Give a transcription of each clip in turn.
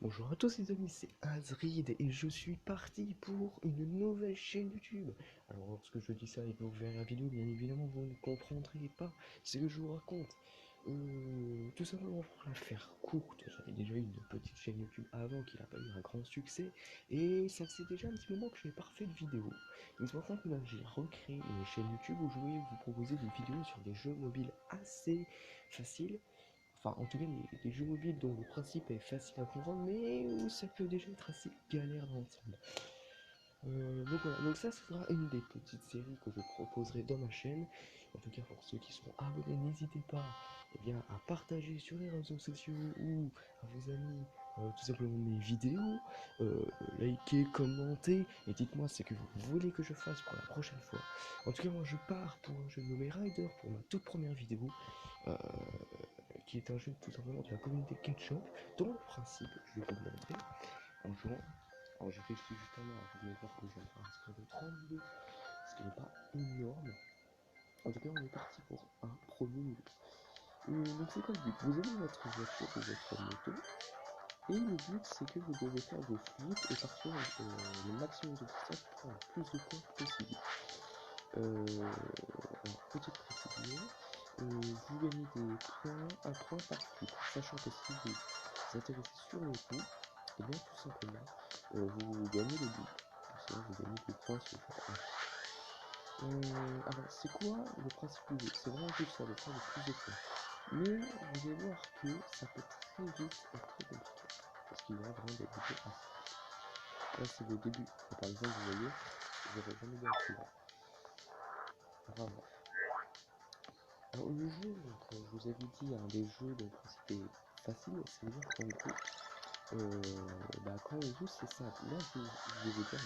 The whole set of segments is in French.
Bonjour à tous les amis, c'est Azrid et je suis parti pour une nouvelle chaîne YouTube. Alors lorsque je dis ça et que vous verrez la vidéo, bien évidemment vous ne comprendrez pas ce que je vous raconte. Tout simplement pour la faire courte, j'avais déjà eu une petite chaîne YouTube avant qui n'a pas eu un grand succès et ça faisait déjà un petit moment que je n'avais pas refait de vidéo. Mais c'est pour ça que là j'ai recréé une chaîne YouTube où je voulais vous proposer des vidéos sur des jeux mobiles assez faciles. Enfin, en tout cas, des jeux mobiles dont le principe est facile à comprendre, mais où ça peut déjà être assez galère d'entendre. Donc voilà, donc ça sera une des petites séries que je proposerai dans ma chaîne. En tout cas, pour ceux qui seront abonnés, n'hésitez pas bien, à partager sur les réseaux sociaux ou à vos amis tout simplement mes vidéos. Likez, commentez et dites-moi ce que vous voulez que je fasse pour la prochaine fois. En tout cas, moi je pars pour un jeu nommé Rider pour ma toute première vidéo. Euh, qui est un jeu tout simplement de la communauté Ketchup, dont le principe, je vais vous le montrer en jouant. Alors j'ai réussi justement à vous voir que j'ai un score de 32, ce qui n'est pas énorme. En tout cas, on est parti pour un premier niveau. Donc c'est quoi le but? Vous avez votre voiture ou votre moto, et le but c'est que vous devez faire vos flips et partir le maximum de distance pour avoir plus de points possible. Alors, petite précision, vous gagnez des points à 3 par flip, sachant que si vous atterrissez sur le coup, et bien tout simplement, vous gagnez le double. C'est-à-dire vous gagnez des points si vous faites un. Alors c'est quoi le principe du jeu? C'est vraiment juste ça, de faire le plus de points. Mais vous allez voir que ça peut très vite être très compliqué. Parce qu'il y a vraiment des niveaux assez. Là c'est le début. Et par exemple, vous voyez, vous n'avez jamais bien celui-là. Enfin bref. Alors le jeu, donc, je vous avais dit, un des jeux dont le principe est facile, c'est-à-dire qu'en gros, quand on joue c'est simple. Là je vais vous dire,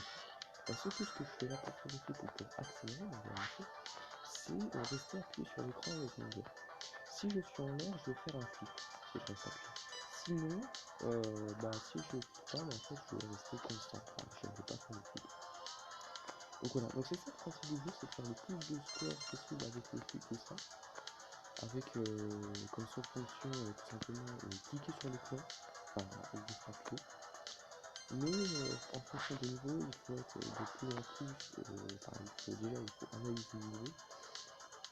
surtout ce que je fais là pour faire des trucs ou pour accélérer ma voiture, c'est rester appuyé sur l'écran avec mon doigt. Si je suis en l'air, je vais faire un flip, si je reste appuyé. Sinon, si je plane, en fait, je vais rester constant, enfin, je ne vais pas faire le flip. Donc voilà, donc c'est ça le principe du jeu, c'est de faire le plus de score possible avec le flip, tout ça. Avec comme seule fonction tout simplement cliquer sur l'écran, enfin juste appuyer. Mais en fonction des niveaux, il faut être de plus en plus, il faut analyser le niveau.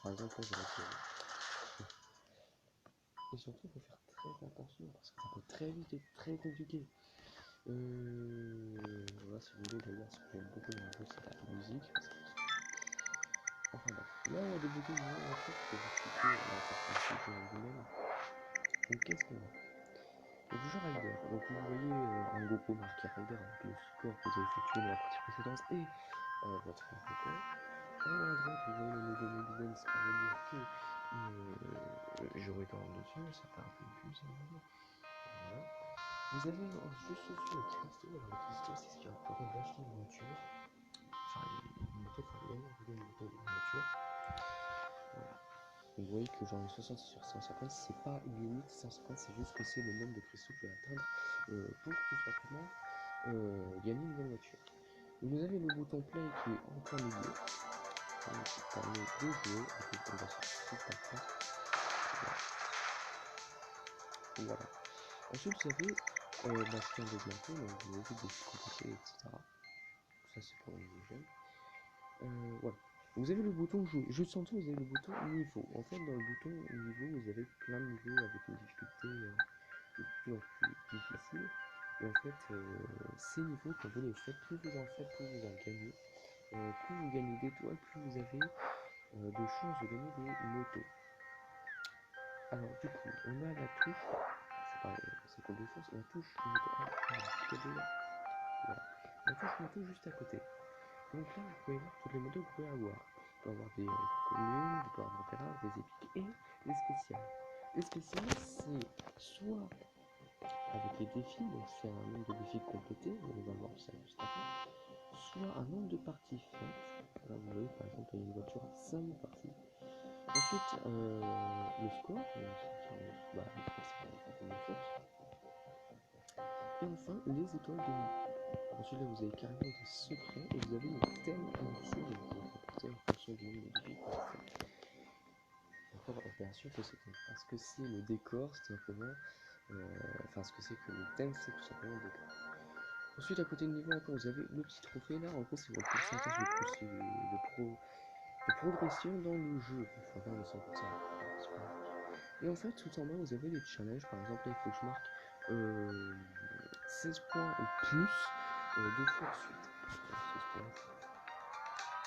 Par exemple là j'aurais fait. Et surtout il faut faire très attention parce que ça peut très vite être très compliqué. Voilà, si vous voulez d'ailleurs, ce que j'aime beaucoup dans le jeu c'est la musique. Enfin bref, là on va débuter une nouvelle aventure pour vous expliquer l'interface du jeu en lui-même. Donc qu'est-ce qu'on a? Donc jeu Rider, donc vous voyez en gros marqué Rider avec le score que vous avez effectué dans la partie précédente et votre record. En haut à droite vous voyez le logo Mobile, ce qui veut dire que j'aurai quand même dessus, ça fait un peu plus ça va. Voilà. Vous avez juste au-dessus le Cristo, alors le Cristo c'est ce qui va vous permettre d'acheter une voiture, enfin une moto, enfin gagner une moto, une voiture. Voilà. Donc vous voyez que j'en ai 66 sur 150, c'est pas une limite 150, c'est juste que c'est le nombre de cristaux que je vais atteindre pour tout simplement gagner une nouvelle voiture. Vous avez le bouton play qui est en plein milieu, qui permet de jouer, on va sortir par contre. Voilà. Ensuite vous avez l'ancien d'augmenter, donc vous avez des complétés, etc. Ça c'est pour les jeunes. Voilà. Vous avez le bouton jouer. Juste en dessous, vous avez le bouton niveau. En fait, dans le bouton niveau, vous avez plein de niveaux avec une difficulté de plus en plus difficile. Et en fait, ces niveaux, quand vous les faites, plus vous en faites, plus vous en gagnez. Plus vous gagnez d'étoiles, plus vous avez de chances de gagner des motos. Alors, du coup, on a la touche. C'est pareil, c'est comme deux choses. La touche moto. Voilà. La touche moto juste à côté. Donc là, vous pouvez voir toutes les motos que vous pouvez avoir. Vous pouvez avoir des communes, vous pouvez avoir des rares, des épiques et des spéciales. Les spéciales, c'est soit avec les défis, donc c'est un nombre de défis complétés, on va voir ça juste après, soit un nombre de parties faites. Là, vous voyez par exemple, il y a une voiture à 5000 parties. Ensuite, le score, le score c'est la même chose. Et enfin, les étoiles de niveau. Ensuite, là, vous avez carrément des secrets et vous avez le thème initial que vous pouvez apporter en fonction du nombre de défis que vous faites. Encore opération que c'est parce que c'est le décor, c'est simplement Enfin, ce que c'est que le thème, c'est tout simplement des cartes. Ensuite, à côté de niveau 1, vous avez le petit trophée là. En gros, c'est votre pourcentage de progression dans le jeu. Enfin, dans le 100%. Et en fait, tout en bas, vous avez les challenges. Par exemple, là, il faut que je marque 16 points ou plus 2 fois de suite. 16 points.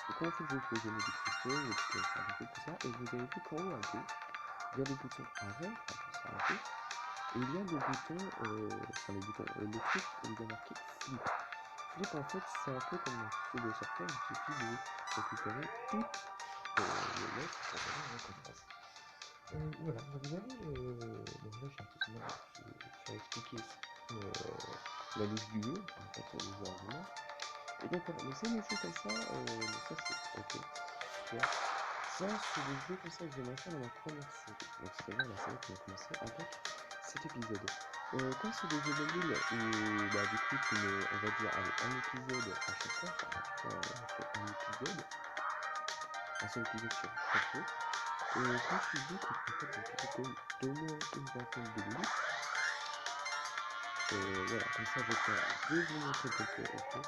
Donc, en fait, vous pouvez gagner des cristaux, vous pouvez faire des trucs comme ça. Et vous avez vu qu'en haut à gauche, il y a le bouton arrêt, s'arrêter. Et il y a le bouton, le truc où il y a marqué flip. Flip, en fait, c'est un peu comme un feu de sorcière. Il suffit de récupérer toutes les lettres pour avoir une récompense. Voilà, donc vous avez, donc là j'ai un petit peu faire expliquer la liste du jeu, en fait le jeu argument. Et donc voilà, donc c'est des jeux comme ça, donc ça c'est ok, super. Ça c'est des jeux comme ça que j'aimerais faire dans ma première série. Donc c'est-à-dire la série qui a commencé avec cet épisode. Quand c'est des jeux mobiles où bah du coup on va dire allez, un épisode à chaque fois, enfin on fait un seul épisode sur chaque jeu. Quand je dis que en fait l'épisode d'au moins une vingtaine de minutes, voilà, comme ça je peux vous montrer quelques effets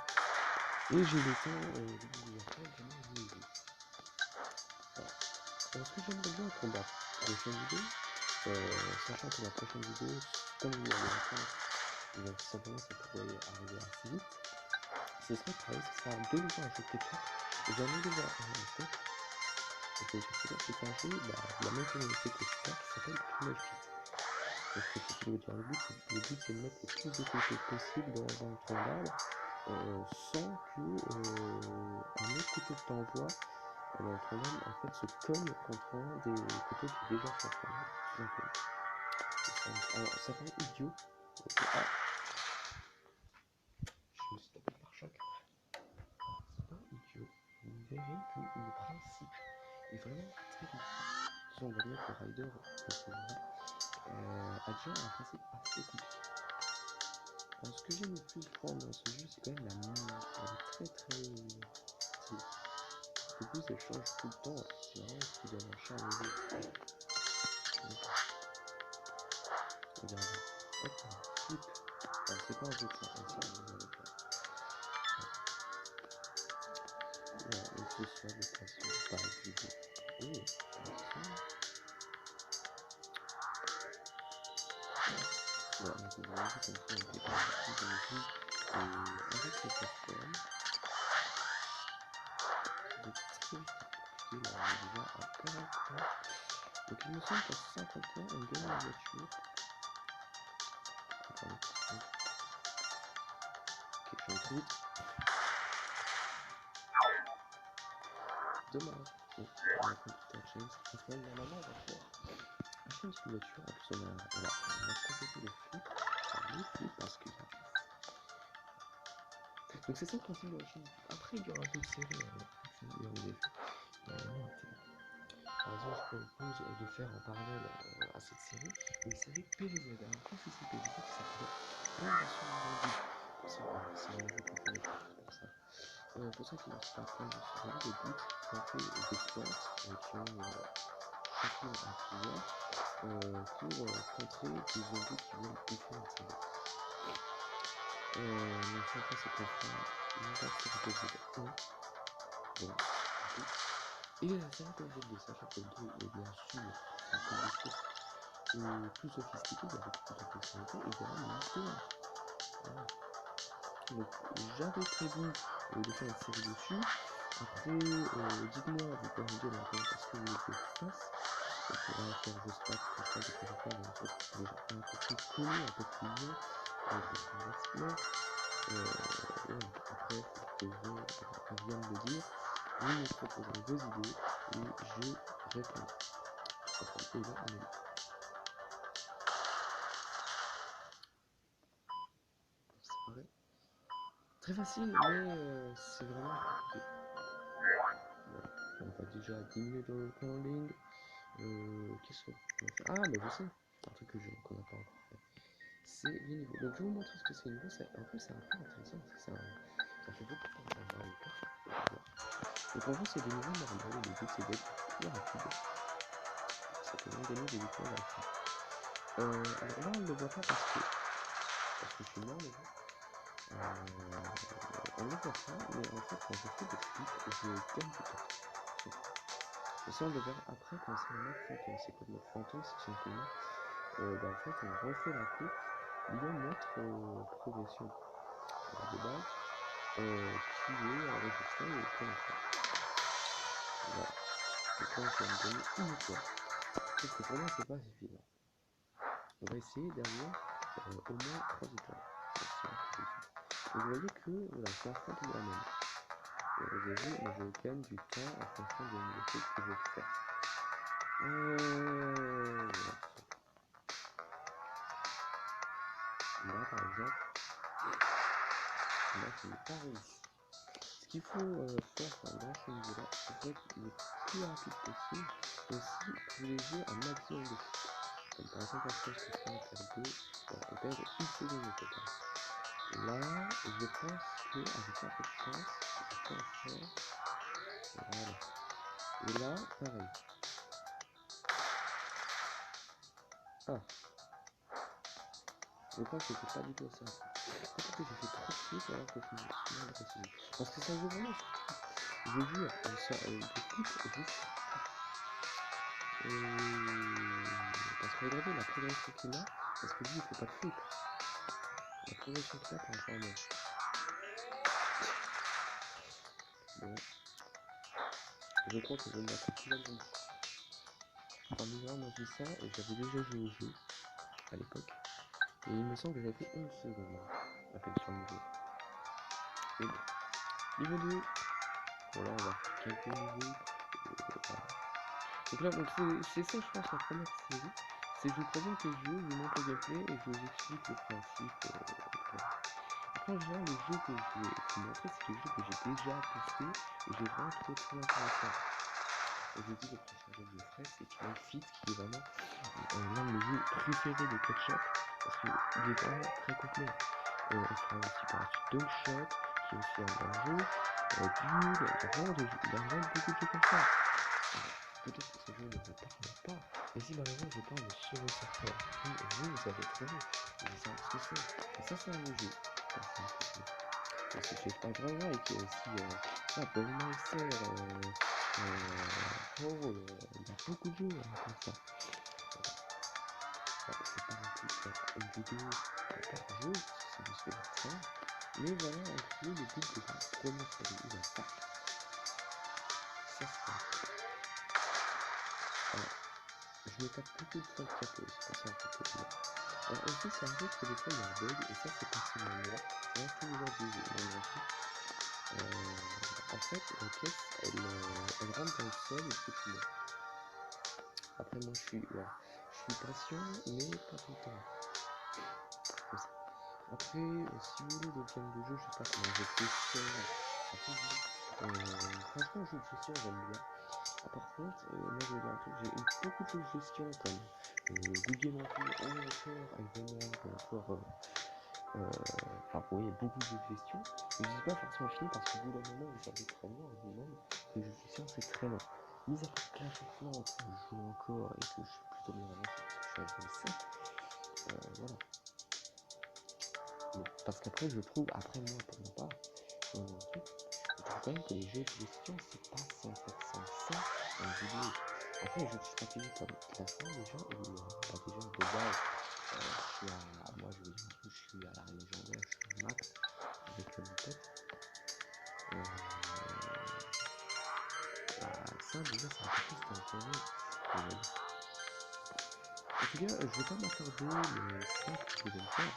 et j'ai le temps de vous faire vraiment vous aider. Voilà. Alors ce que j'aimerais bien pour la prochaine vidéo, sachant que la prochaine vidéo, comme vous l'avez entendre, donc simplement ça pourrait arriver assez vite, ce serait pareil, ce sera de nouveau un jeu de ketchup, j'en ai déjà un en tête. C'est un jeu de la même communauté que celui-là qui s'appelle Primal Fit. Donc ce que je veux dire, le but c'est de mettre le plus de côté possible dans un tronc d'arbre sans que un autre couteau que tu envoies dans le tronc d'arbre en fait se cogne contre un des couteaux qui est déjà sur le tronc d'arbre, tout simplement. Alors ça paraît idiot. Ah, je me suis tapé par choc. C'est pas idiot. Vous verrez que le principe est vraiment très difficile. On va dire que Rider, a déjà un principe assez compliqué. Alors, ce que j'aime le plus prendre dans ce jeu, c'est quand même la musique. Elle est très stylée. En plus, elle change tout le temps. C'est vraiment ce qui donne un charme au jeu. Regardez. Hop, flip. Alors, c'est pas un jeu de ça, mais ça, vous allez faire. Voilà, et ce soit le principe pareil du jeu. Oh, attention. Voilà, donc vous voyez comme ça, on peut faire un peu de musique avec les plateformes. Donc très compliqué, là on est déjà à 40 points. Donc il me semble qu'à 50 points on gagne la voiture. Attendez, ok, je vais trop vite. Dommage. Donc on a complété la challenge. Parce que normalement on va pouvoir acheter une petite voiture. En plus on a complété le flip. Enfin le flip parce qu'il y a... Donc c'est ça le principe de la chaîne. Après il y aura d'autres séries. Par exemple, je propose de faire en parallèle à cette série une série PVZ. Alors, qu'est-ce que c'est PVZ? Ça s'appelle Invention du Guide. C'est mon jeu préféré, pour ça. Pour ça qu'il lance la fin de ce jeu, le but, on fait des plantes qui ont chacune un pouvoir pour contrer des zombies qui viennent bouffer notre cerveau. Donc, ça, c'est qu'on fera une base sur PVZ 1. Bon, et la série PVZ2, sachant que le 2 est bien sûr un peu plus sophistiqué, il y a beaucoup plus de fonctionnalités et il y aura une histoire. Voilà. Donc j'avais prévu de faire une série dessus. Après, dites-moi, vous pouvez me dire dans les commentaires ce que vous voulez que je fasse. On pourra faire, je sais pas, peut-être des projets dans un truc déjà un peu plus connu, un peu plus vieux, un peu plus investissement. Voilà. Après, il faut que on vienne me dire, vous me proposerez vos idées et je répondrai. Et là, on est là. C'est pareil. Très facile, mais c'est vraiment compliqué. Voilà. On va déjà diminuer le crawling. Qu'est-ce qu'on va faire? Ah, mais je sais, un truc qu'on n'a pas encore fait. C'est les niveaux. Donc je vais vous montrer ce que c'est les niveaux. En plus, c'est un peu intéressant parce que ça fait beaucoup de temps qu'on va le faire. Donc en gros, c'est des niveaux normaux. Le but, c'est d'être plus rapide. Ça peut même donner des victoires rapide. Alors là, on ne le voit pas parce que je suis mort déjà. On ne le voit pas, mais en fait, quand je fais des clips, je gagne du temps. Et ça, on le verra après quand c'est en mode fantôme. C'est comme le fantôme, c'est simplement, en fait, on refait la coupe liant notre progression de base qui est enregistrée et pour l'instant. Voilà. Donc là, je vais me donner une étoile. Sauf que pour moi, c'est pas suffisant. On va essayer d'avoir au moins 3 étoiles. Et vous voyez que voilà, c'est un point de la même. Vous avez vu, moi je gagne du temps en fonction des choses que je fais. Voilà. Là par exemple, là je n'ai pas réussi. Ce qu'il faut faire dans ce niveau-là, c'est être le plus rapide possible, et aussi privilégier un maximum de choses. Comme par exemple, après je fais un quart d'eau, voilà, on perd une seconde au total. Là, je pense qu'avec un peu de chance, je peux en faire. Voilà. Et là, pareil. Ah, je crois que c'était pas du tout ça. Peut-être que j'ai fait trop de clips alors que je me suis mal précisé. Parce que ça joue vraiment sur tout. Je jure, ça, des clips juste sur tout. Parce que regardez la progression qu'il a, parce que lui il fait pas de clip. La progression qu'il a par rapport à moi. Bon. Je crois que je vais me battre plus longtemps. En mineur, moi je dis ça et j'avais déjà joué au jeu à l'époque. Et il me semble que j'avais fait 11 secondes à faire sur le niveau. Et bon. Niveau 2. Voilà, on va faire quelques niveaux. Voilà. Donc là, c'est ça, je pense, la première série. C'est que je vous présente les jeux, je vous montre le gameplay et je vous explique le principe. Voilà. Après, en général, les jeux que je vais vous montrer, c'est des jeux que j'ai déjà testés et j'ai vraiment trouvé très intéressant. Aujourd'hui, le prochain jeu que je ferai, c'est Knife Fit, qui est vraiment l'un de mes jeux préférés de Ketchup, parce qu'il est vraiment très complet. On fera aussi par la suite Dogshot, qui est aussi un bon jeu, Duel, il y a vraiment beaucoup de jeux comme ça. Peut-être que ce jeu ne vous parle pas, mais si malheureusement je parle de Subway Surfer, vous avez trouvé, vous savez ce que c'est. Et ça, c'est un jeu. C'est chez Five Right, qui est aussi Bowmaster, Hall, il y a beaucoup de jeux comme ça. C'est pas non plus faire une vidéo par jeu, c'est juste faire ça. Mais voilà un peu le but de la première série, il a ça. Ça c'est pas. Alors, je me tape beaucoup de fois le capot, c'est pour ça un peu que alors aussi ça arrive que des fois il y a un bug, et ça c'est pas seulement moi, c'est un peu les gens du monde entier. En fait, la caisse, elle rentre dans le sol et puis tu meurs. Après moi je suis patient, mais pas tout le temps. Comme ça. Après, si vous voulez d'autres games de jeu, je sais pas comment jeu de gestion, franchement, jeu de gestion, j'aime bien. Ah, par contre, moi je vais dire un truc, j'ai beaucoup de jeux de gestion comme Google Empire, ou encore Alvenar, ou encore, enfin, vous voyez, beaucoup de jeux de gestion. Mais je ne suis pas forcément fini parce qu'au bout d'un moment, vous savez très bien vous-même que les jeux de gestion c'est très long. Mis à part Clash of Clans, que je joue encore et que je suis plutôt bien avancé parce que je suis à level 7, voilà. Mais parce qu'après, je trouve, après moi, pour ma part, je trouve quand même que les jeux de gestion, c'est pas censé être ça en vidéo. Après, les jeux de stratégie comme Classement, déjà, où, déjà, de base, moi, je vais dire un truc, je suis à la légendaire, je suis max, avec mon pote. Ça, déjà, c'est un peu plus d'intérêt. En tout cas, je vais pas m'attarder, mais c'est pas que je vais le faire.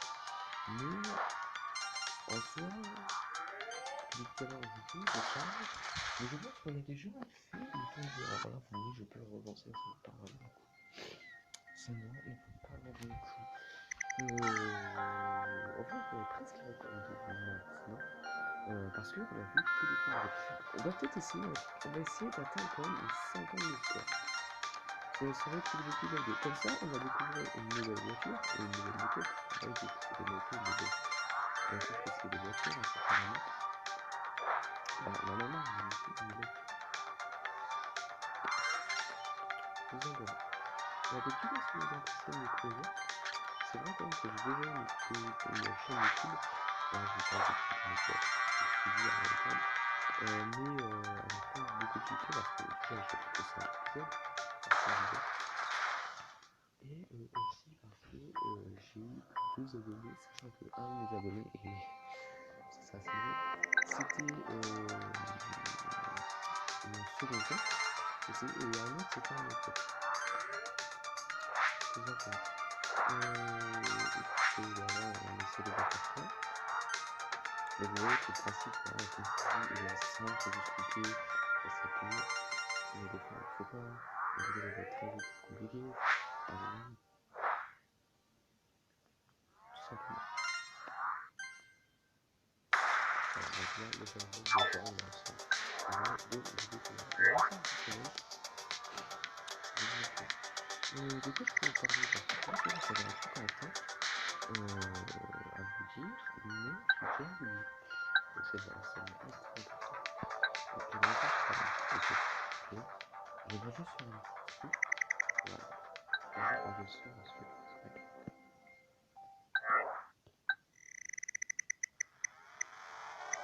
Mais, en soi, depuis tout à l'heure, je joue, je parle, mais je pense qu'on a déjà fait le tour du jeu. Alors là, vous voyez, je peux le relancer, ça me parle vraiment. C'est moi, il ne peut pas avoir beaucoup. En fait, on est presque à record de maintenant. Parce qu'on a vu tous les trucs. On va peut-être essayer un truc. On va essayer d'atteindre quand même une 50 000 fois. Ça serait plus beaucoup d'aider. Comme ça, on va découvrir une nouvelle voiture et une nouvelle moto. Là, j'ai pris des motos, mais bon. Bien sûr que c'est des voitures, à certains moments. Normalement, on a une nouvelle. Tout simplement. Depuis que je vous impressionne les projets, c'est vrai quand même que j'ai déjà une chaîne YouTube. Alors, je vais pas dire que c'est une suivi à regarder, mais elle n'a pas eu beaucoup de succès parce que déjà j'ai fait que 5 épisodes, et aussi parce que j'ai eu 2 abonnés, sachant que un de mes abonnés, et ça c'est assez drôle, c'était mon second compte, et un autre c'était un autre pote. C'est ça. Écoutez, voilà, on essaie de voir ça. Mais vous voyez que le principe, voilà, comme je dis, il est assez simple, c'est juste cliquer, ça s'appuie, mais des fois il ne faut pas, la vidéo va être très vite compliquée, tout simplement. Alors, donc là, le cerveau, déjà, on a ça. On a deux vidéos qui vont faire de quoi je peux vous parler? Parce que là, ça va être tout un temps à vous dire, mais je tiens à vous dire. Donc c'est voilà, c'est ultra important. Donc j'aimerais juste faire un petit peu. Ok. J'aimerais juste faire un petit truc. Voilà. Déjà avec ça, parce que c'est vrai.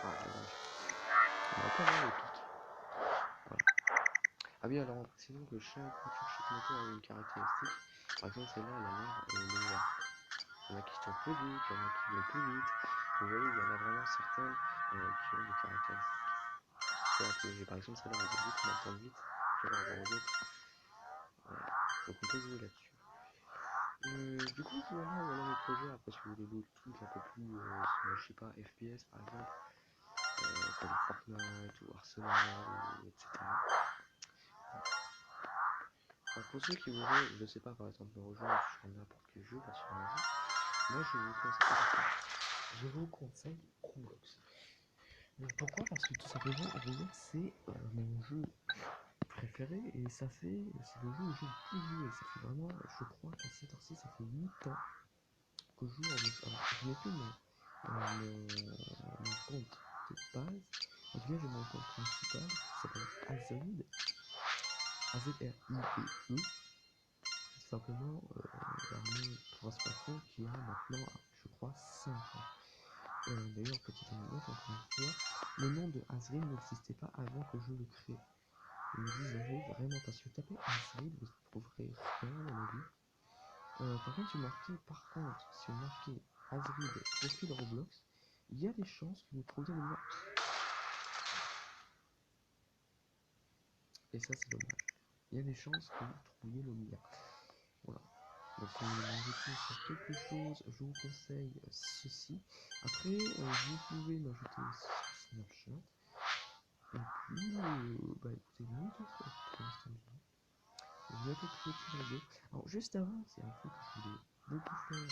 Ah dommage. On va pas voir le pic. Voilà. Ah oui, alors en précisant que chaque voiture, chaque moto a une caractéristique. Par exemple, celle-là, elle a l'air légère. Il y en a qui tournent plus vite, il y en a qui vont plus vite. Vous voyez, il y en a vraiment certaines qui ont des caractéristiques qui sont un peu légères. Par exemple, celle-là, vous avez vu qu'on attend vite par rapport aux autres. Voilà. Donc on peut jouer là-dessus. Du coup, voilà mes projets. Après, si vous voulez d'autres trucs un peu plus, je sais pas, FPS par exemple, comme Fortnite ou Arsenal, ou etc. Alors, pour ceux qui voudraient, je sais pas, par exemple, me rejoindre sur n'importe quel jeu, pas sur un jeu, moi je vous conseille Roblox. Pourquoi? Parce que tout simplement, Roblox c'est mon jeu préféré et c'est le jeu où j'ai le plus joué. Ça fait vraiment, je crois qu'à cette heure-ci, ça fait 8 ans que je joue en Roblox. Alors, je n'ai plus mon compte de base. En tout cas, j'ai mon compte principal qui s'appelle Azrid, AZRIDE. Tout simplement, l'armée pour ce patron qui a maintenant, je crois, 5 ans. D'ailleurs, petite anecdote, encore une fois, le nom de Azrid n'existait pas avant que je le crée. Et vous avez vraiment, parce que tapez Azrid, vous ne trouverez rien à mon avis. Par contre, si vous marquez Azrid profil Roblox, il y a des chances que vous trouviez le nom. Et ça, c'est dommage. Il y a des chances que vous trouviez le mien. Voilà. Donc, si vous voulez m'ajouter sur quelque chose, je vous conseille ceci. Après, vous pouvez m'ajouter aussi sur Snapchat. Et puis, bah écoutez, moi, tout ça pour l'instant. Je vais bientôt clôturer la vidéo. Alors, juste avant, c'est un truc que je voulais beaucoup faire.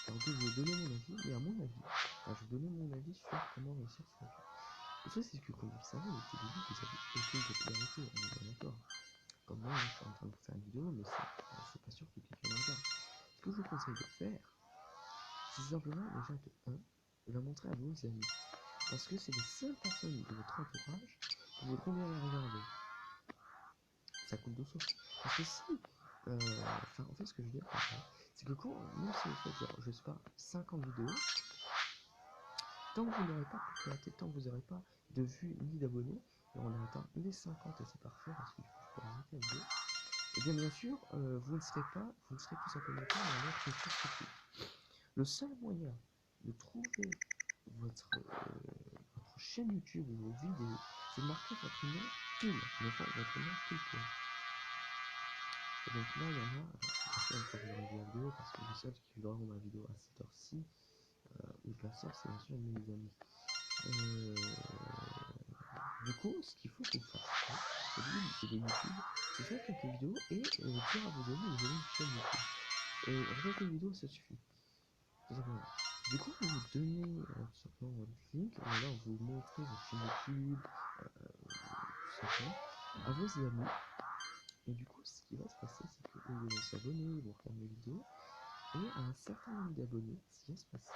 Alors que je vais donner mon avis, mais à mon avis, je vais donner mon avis sur comment réussir sa vie. Le truc, c'est que, comme vous le savez, au tout début, vous avez aucune popularité, on est bien d'accord. Comme moi, je suis en train de vous faire une vidéo, mais c'est pas sûr que quelqu'un la regarde. Ce que je vous conseille de faire, c'est simplement déjà de 1, de la montrer à vos amis. Parce que c'est les seules personnes de votre entourage qui voudront bien les regarder. Ça coule de source. Parce que si, en fait, ce que je veux dire par là, c'est que quand, même si vous faites, genre, je sais pas, 50 vidéos, tant que vous n'aurez pas de popularité, tant que vous n'aurez pas de vues ni d'abonnés, et on a atteint les 50 et c'est parfait, parce que je peux arrêter la vidéo, et bien sûr, vous ne serez tout simplement pas dans notre recherche publique. Le seul moyen de trouver votre chaîne YouTube ou vos vidéos, c'est de marquer votre nom pile, votre nom pile. Et donc là, il y en a, une fois que j'aurai vu la vidéo, parce que le seul qui verra ma vidéo à cette heure-ci, ou personne, c'est bien sûr une de mes amis. Du coup, ce qu'il faut que vous fassiez, au début de vidéo YouTube, c'est faire quelques vidéos et dire à vos amis que vous avez une chaîne YouTube. Avec quelques vidéos, ça suffit. Tout simplement. Du coup, vous donnez tout simplement votre link, ou alors vous montrez votre chaîne YouTube, tout simplement, à vos amis. Et du coup, ce qui va se passer, c'est qu'ils vont s'abonner, ils vont regarder mes vidéos, et à un certain nombre d'abonnés, ce qui va se passer,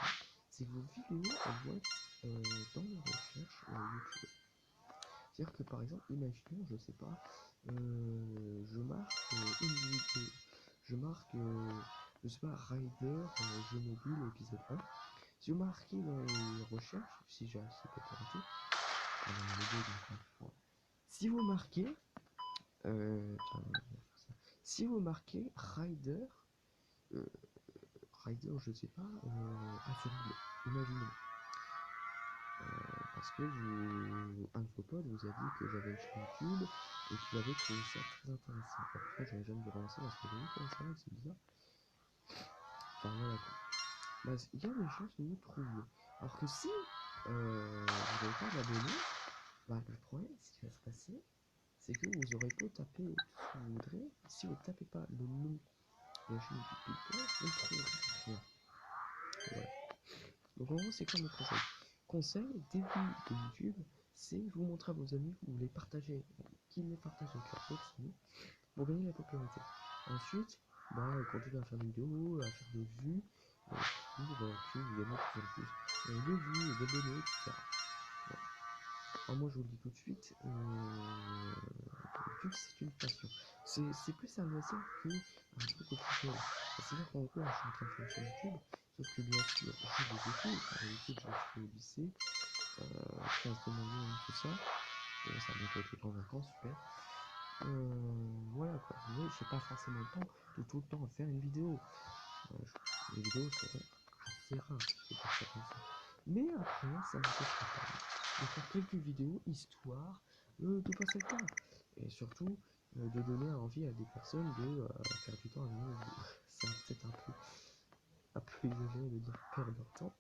c'est que vos vidéos vont être dans les recherches YouTube. C'est-à-dire que par exemple, imaginons, je sais pas, je marque une vidéo, je marque, je sais pas, Rider, jeu mobile, épisode 1. Si vous marquez dans les recherches, si j'ai assez popularisé, si vous marquez, si vous marquez Rider, euh, Rider, je sais pas, affirmez, imaginez. Parce que un de vos potes vous a dit que j'avais une chaîne YouTube et qu'il avait trouvé ça très intéressant. Après, j'avais jamais relancé parce que j'ai vu comment ça va, c'est bizarre. Enfin, voilà quoi. Bah, il y a des chances que vous trouviez. Alors que si vous n'avez pas d'abonnés, bah, le problème, ce qui va se passer, c'est que vous aurez beau taper tout ce que vous voudrez, si vous ne tapez pas le nom de la chaîne YouTube Pixel, vous ne trouverez rien. Voilà. Donc en gros, c'est quoi mon conseil? Conseil, début de YouTube, c'est vous montrer à vos amis, vous les partagez, qu'ils les partagent avec leurs autres amis, pour gagner la popularité. Ensuite, bah, continuez à faire des vidéos, à faire des vues, pour que vous gagnez de plus en plus de vues, d'abonnés, etc. Voilà. Alors moi je vous le dis tout de suite, YouTube c'est une passion. C'est plus un loisir que un truc officiel. C'est-à-dire qu'en gros, je suis en train de faire une chaîne YouTube, sauf que bien sûr, j'ai des études. Alors YouTube, je l'ai fait au lycée, classe de moyenne, tout ça. Et ça a bientôt été en vacances, super. Voilà quoi, vous voyez, j'ai pas forcément le temps de tout le temps faire une vidéo. Les vidéos seront assez rares, si je peux dire ça comme ça. Mais après, ça m'empêchera pas de faire quelques vidéos histoire de passer le temps. Et surtout, de donner envie à des personnes de faire du temps avec nous. C'est peut-être un peu exagéré de dire perdre leur temps,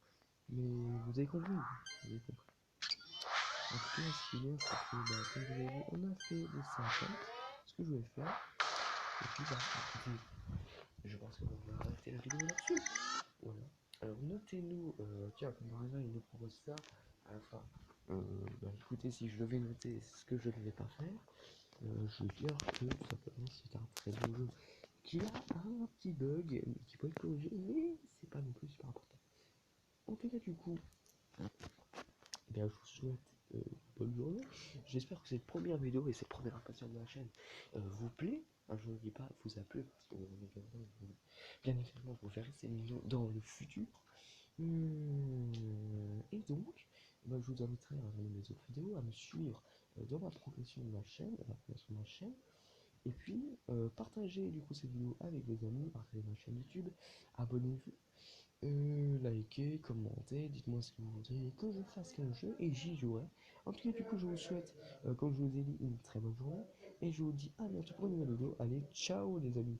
mais vous avez compris. Vous avez compris. En tout cas, ce qui est bien, c'est que, bah, comme vous avez vu, on a fait les 50, ce que je voulais faire. Et puis, bah, écoutez, je pense qu'on va arrêter la vidéo là-dessus. Voilà. Alors, notez-nous, tiens, comme par hasard, il nous propose ça à la fin. Bah, écoutez, si je devais noter ce que je ne vais pas faire, je veux dire que tout simplement c'est un très beau jeu qui a un petit bug qui peut être corrigé, mais c'est pas non plus super important. En tout cas, du coup, eh bien, je vous souhaite une bonne journée. J'espère que cette première vidéo et cette première impression de la chaîne vous plaît. Je ne dis pas vous a plu parce que bien évidemment vous verrez ces vidéos dans le futur. Et donc, bah, je vous inviterai à regarder mes autres vidéos, à me suivre dans la progression de ma chaîne, et puis partagez du coup cette vidéo avec vos amis, partagez ma chaîne YouTube, abonnez-vous, likez, commentez, dites-moi ce que vous voudriez que je fasse comme jeu et j'y jouerai. En tout cas, du coup, je vous souhaite, comme je vous ai dit, une très bonne journée et je vous dis à bientôt pour une nouvelle vidéo. Allez, ciao les amis!